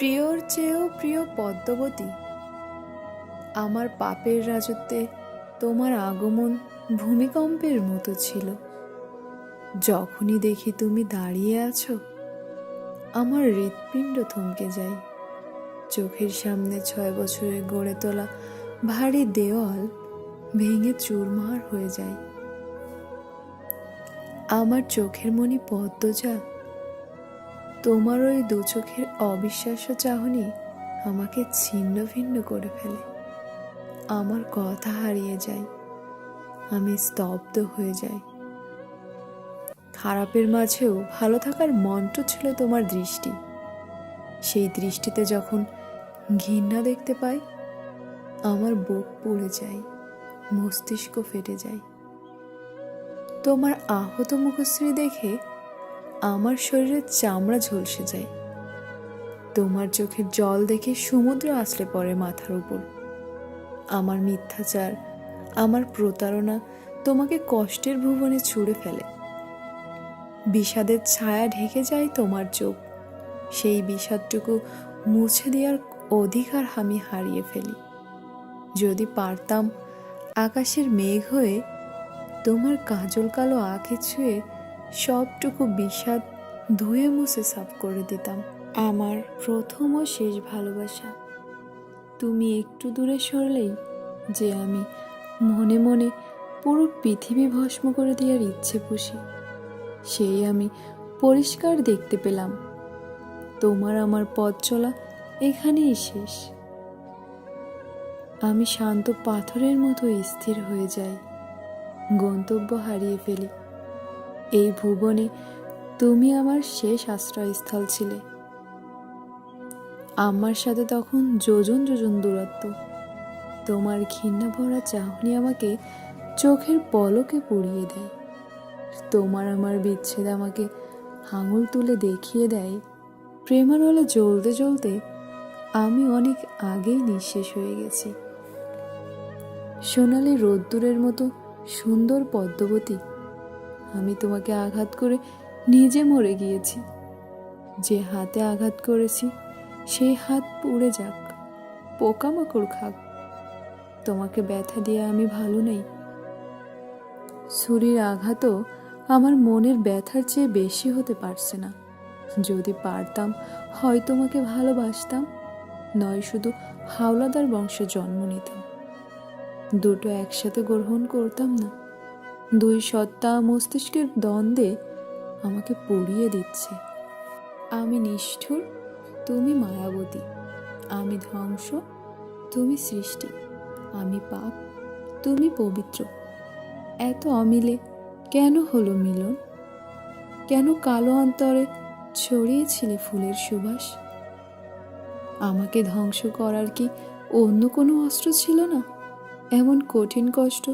প্রিয়র চেয়েও প্রিয় পদ্মবতী, আমার পাপের রাজত্বে তোমার আগমন ভূমিকম্পের মতো ছিল। যখনই দেখি তুমি দাঁড়িয়ে আছো, আমার হৃৎপিণ্ড থমকে যায়। চোখের সামনে 6 বছরে গড়ে তোলা ভারী দেওয়াল ভেঙে চুরমার হয়ে যায়। আমার চোখের মণি পদ্মজা, তোমার ওই দু চোখের অবিশ্বাস্য চাহনি আমাকে ছিন্ন ভিন্ন করে ফেলে। আমার কথা হারিয়ে যায়, আমি স্তব্ধ হয়ে যাই। খারাপের মাঝেও ভালো থাকার মন্ত্র ছিল তোমার দৃষ্টি। সেই দৃষ্টিতে যখন ঘৃণা দেখতে পাই, আমার বুক পুড়ে যায়, মস্তিষ্ক ফেটে যায়। তোমার আহত মুখশ্রী দেখে আমার শরীরের চামড়া ঝলসে যায়। তোমার চোখের জল দেখে সমুদ্র আছড়ে পড়ে মাথার উপর। আমার মিথ্যাচার, আমার প্রতারণা তোমাকে কষ্টের ভুবনে ছুঁড়ে ফেলে। বিষাদের ছায়া ঢেকে যায় তোমার চোখ। সেই বিষাদটুকু মুছে দেওয়ার অধিকার আমি হারিয়ে ফেলি। যদি পারতাম আকাশের মেঘ হয়ে তোমার কাজল কালো আঁখে ছুঁয়ে সবটুকু বিষাদ ধুয়ে মুছে সাফ করে দিতাম। আমার প্রথম ও শেষ ভালোবাসা, তুমি একটু দূরে সরলেই যে আমি মনে মনে পুরো পৃথিবী ভস্ম করে দেওয়ার ইচ্ছে পুষি, সেই আমি পরিষ্কার দেখতে পেলাম। তোমার আমার পথ চলা এখানেই শেষ। আমি শান্ত পাথরের মতো স্থির হয়ে যাই, গন্তব্য হারিয়ে ফেলি। এই ভুবনে তুমি আমার শেষ আশ্রয়স্থল ছিলে। আমার সাথে তখন যোজন যোজন দূরত্ব। তোমার ঘৃণা ভরা চাহনি আমাকে চোখের পলকে পুড়িয়ে দেয়। তোমার আমার বিচ্ছেদ আমাকে আঙুল তুলে দেখিয়ে দেয়, প্রেমানলে জ্বলতে জ্বলতে আমি অনেক আগেই নিঃশেষ হয়ে গেছি। সোনালি রোদ্দুরের মতো সুন্দর পদ্মবতী, আমি তোমাকে আঘাত করে নিজে মরে গিয়েছি। যে হাতে আঘাত করেছি সেই হাত পুড়ে যাক, পোকামাকড় খাক, তোমাকে ব্যথা দিয়ে আমি ভালো নেই। ছুরির আঘাতও আমার মনের ব্যথার চেয়ে বেশি হতে পারছে না। যদি পারতাম হয় তোমাকে ভালোবাসতাম, নয় শুধু হাওলাদার বংশে জন্ম নিতাম। দুটো একসাথে গ্রহণ করতাম না। দুই সত্তা মস্তিষ্কের দ্বন্দ্বে আমাকে পুড়িয়ে দিচ্ছে। আমি নিষ্ঠুর, তুমি মায়াবতী। আমি ধ্বংস, তুমি সৃষ্টি। আমি পাপ, তুমি পবিত্র। এত অমিলে কেন হলো মিলন? কেন কালো অন্তরে ছড়িয়েছিলে ফুলের সুবাস? আমাকে ধ্বংস করার কি অন্য কোনো অস্ত্র ছিল না? এমন কঠিন কষ্ট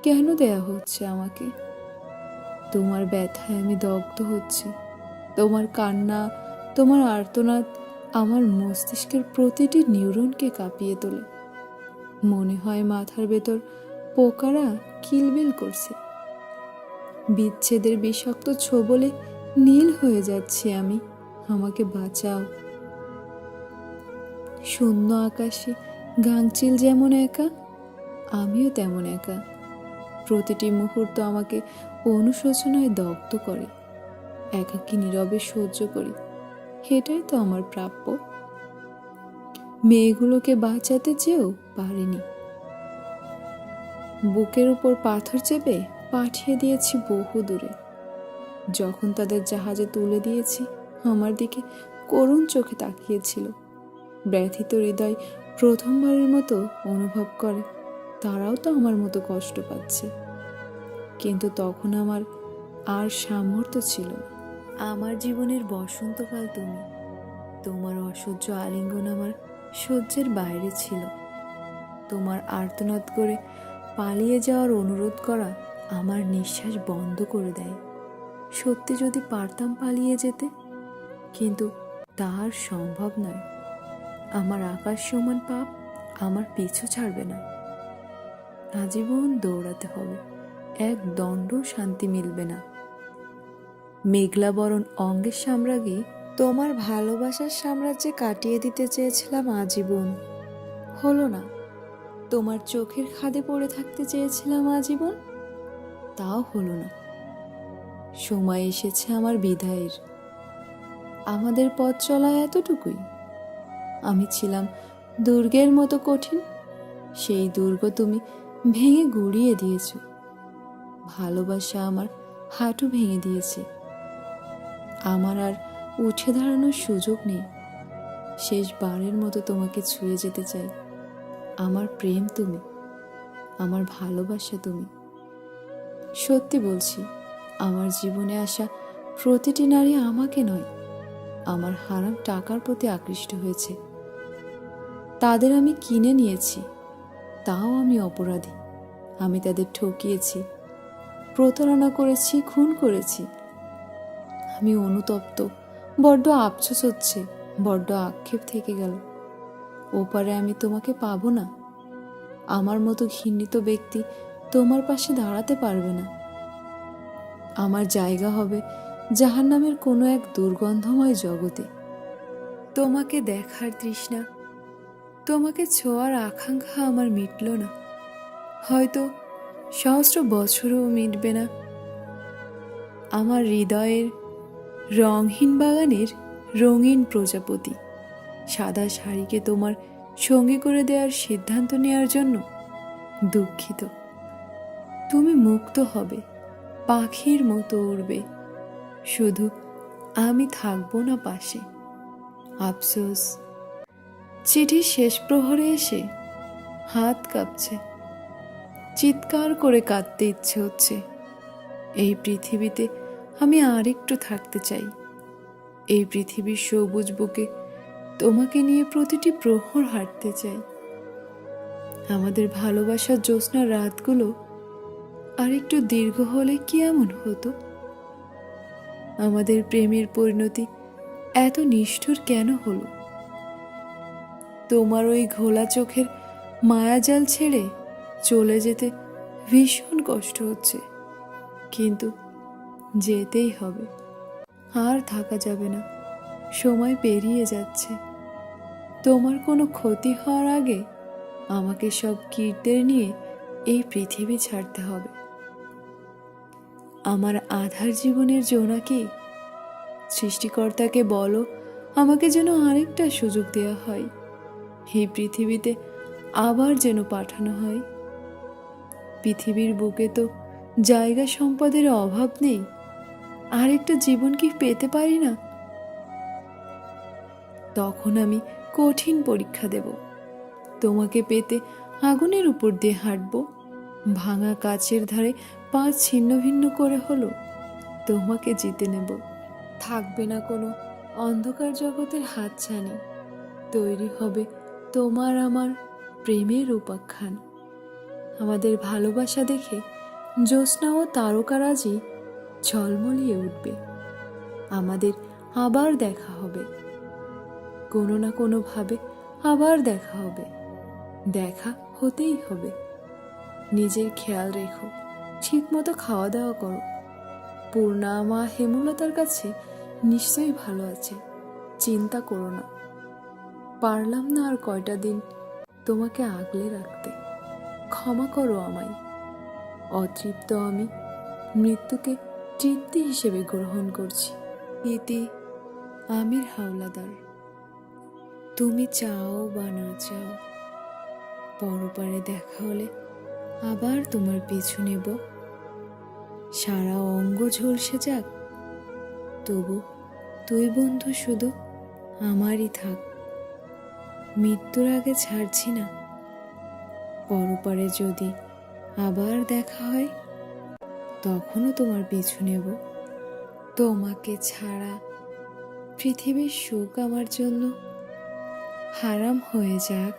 কেন দেয়া হচ্ছে আমাকে? তোমার ব্যথায় আমি দগ্ধ হচ্ছি। তোমার কান্না, তোমার আর্তনাদ আমার মস্তিষ্কের প্রতিটি নিউরনকে কাঁপিয়ে তোলে। মনে হয় মাথার ভেতর পোকারা কিলবিল করছে। বিচ্ছেদের বিষাক্ত ছোবলে নীল হয়ে যাচ্ছি আমি। আমাকে বাঁচাও। শূন্য আকাশে গাংচিল যেমন একা, আমিও তেমন একা। প্রতিটি মুহূর্ত আমাকে অনুশোচনায় দগ্ধ করে। একাকী নীরবে সহ্য করি, এটাই তো আমার প্রাপ্য। মেয়েগুলোকে বাঁচাতে চেয়েও পারিনি। বুকের উপর পাথর চেপে পাঠিয়ে দিয়েছি বহু দূরে। যখন তাদের জাহাজে তুলে দিয়েছি, আমার দিকে করুণ চোখে তাকিয়েছিল। ব্যথিত হৃদয় প্রথমবারের মতো অনুভব করে তারাও তো আমার মতো কষ্ট পাচ্ছে। কিন্তু তখন আমার আর সামর্থ্য ছিল না। আমার জীবনের বসন্তকাল তুমি। তোমার অসহ্য আলিঙ্গন আমার সহ্যের বাইরে ছিল। তোমার আর্তনাদ করে পালিয়ে যাওয়ার অনুরোধ করা আমার নিঃশ্বাস বন্ধ করে দেয়। সত্যি যদি পারতাম পালিয়ে যেতে, কিন্তু তা আর সম্ভব নয়। আমার আকাশ সমান পাপ আমার পিছু ছাড়বে না। আজীবন দৌড়াতে হবে, এক দণ্ড শান্তি মিলবে না। মেঘলা বরণ অঙ্গের সাম্রাজ্ঞী তোমার ভালোবাসার সাম্রাজ্যে কাটিয়ে দিতে চেয়েছিলাম আজীবন, হলো না। তোমার চোখের খাদে পড়ে থাকতে চেয়েছিলাম আজীবন, তাও হলো না। সময় এসেছে আমার বিদায়ের। আমাদের পথ চলা এতটুকুই। আমি ছিলাম দুর্গের মতো কঠিন, সেই দুর্গ তুমি ভেঙে গুড়িয়ে দিয়েছ। ভালোবাসা আমার হাঁটু ভেঙে দিয়েছে। আমার আর উঠে দাঁড়ানোর সুযোগ নেই। শেষবারের মতো তোমাকে ছুঁয়ে যেতে চাই। আমার প্রেম তুমি, আমার ভালোবাসা তুমি। সত্যি বলছি, আমার জীবনে আসা প্রতিটি নারী আমাকে নয়, আমার হারাম টাকার প্রতি আকৃষ্ট হয়েছে। তাদের আমি কিনে নিয়েছি, তাও আমি অপরাধী। আমি তাদের ঠকিয়েছি, প্রতারণা করেছি, খুন করেছি। আমি অনুতপ্ত, বড্ড আফসোস হচ্ছে, বড্ড আক্ষেপ থেকে গেল। ওপারে আমি তোমাকে পাবো না। আমার মতো ঘৃণিত ব্যক্তি তোমার পাশে দাঁড়াতে পারবে না। আমার জায়গা হবে জাহান্নামের কোনো এক দুর্গন্ধময় জগতে। তোমাকে দেখার তৃষ্ণা, তোমাকে ছোঁয়ার আকাঙ্ক্ষা আমার মিটল না। হয়তো সহস্র বছরও মিটবে না। আমার হৃদয়ের রঙহীন বাগানের রঙিন প্রজাপতি সাদা শাড়িকে তোমার সঙ্গী করে দেওয়ার সিদ্ধান্ত নেওয়ার জন্য দুঃখিত। তুমি মুক্ত হবে, পাখির মতো উড়বে, শুধু আমি থাকবো না পাশে। আফসোস। চিঠির শেষ প্রহরে এসে হাত কাঁপছে, চিৎকার করে কাঁদতে ইচ্ছে হচ্ছে। এই পৃথিবীতে আমি আরেকটু থাকতে চাই। এই পৃথিবীর সবুজ বুকে তোমাকে নিয়ে প্রতিটি প্রহর হাঁটতে চাই। আমাদের ভালোবাসার জ্যোৎস্নার রাতগুলো আর একটু দীর্ঘ হলে কি এমন হতো? আমাদের প্রেমের পরিণতি এত নিষ্ঠুর কেন হলো? তোমার ওই ঘোলা চোখের মায়াজাল ছেড়ে চলে যেতে ভীষণ কষ্ট হচ্ছে, কিন্তু যেতেই হবে। আর থাকা যাবে না, সময় পেরিয়ে যাচ্ছে। তোমার কোনো ক্ষতি হওয়ার আগে আমাকে সব কীর্তের নিয়ে এই পৃথিবী ছাড়তে হবে। আমার আধার জীবনের জোনাকি, সৃষ্টিকর্তাকে বলো আমাকে যেন আরেকটা সুযোগ দেওয়া হয়। এই পৃথিবীতে আবার যেন পাঠানো হয়। পৃথিবীর বুকে তো জায়গা সম্পদের অভাব নেই, আরেকটা জীবন কি পেতে পারি না? তখন আমি কঠিন পরীক্ষা দেব। তোমাকে পেতে আগুনের উপর দিয়ে হাঁটব, ভাঙা কাচের ধারে পা ছিন্ন ভিন্ন করে হলো তোমাকে জিতে নেব। থাকবে না কোনো অন্ধকার জগতের হাতছানি, তৈরি হবে তোমার আমার প্রেমের উপাখ্যান। আমাদের ভালোবাসা দেখে জ্যোৎস্না ও তারকারাজি ঝলমলিয়ে উঠবে। আমাদের আবার দেখা হবে, কোনো না কোনোভাবে আবার দেখা হবে। দেখা হতেই হবে। নিজের খেয়াল রেখো, ঠিক মতো খাওয়া দাওয়া করো। পূর্ণা মা হেমলতার কাছে নিশ্চয়ই ভালো আছে, চিন্তা করো না। পারলাম না আর কয়টা দিন তোমাকে আগলে রাখতে, ক্ষমা করো আমায়। অতৃপ্ত আমি মৃত্যুকে তৃপ্তি হিসেবে গ্রহণ করছি। ইতি আমির হাওলাদার। তুমি চাও বা না চাও, পরপারে দেখা হলে আবার তোমার পিছু নেব। সারা অঙ্গ ঝলসে যাক, তবু তুই বন্ধু শুধু আমারই থাক। মৃত্যুর আগে ছাড়ছি না, পরপারে যদি আবার দেখা হয় তখনও তোমার পিছু নেব। তোমাকে ছাড়া পৃথিবীর সুখ আমার জন্য হারাম হয়ে যাক।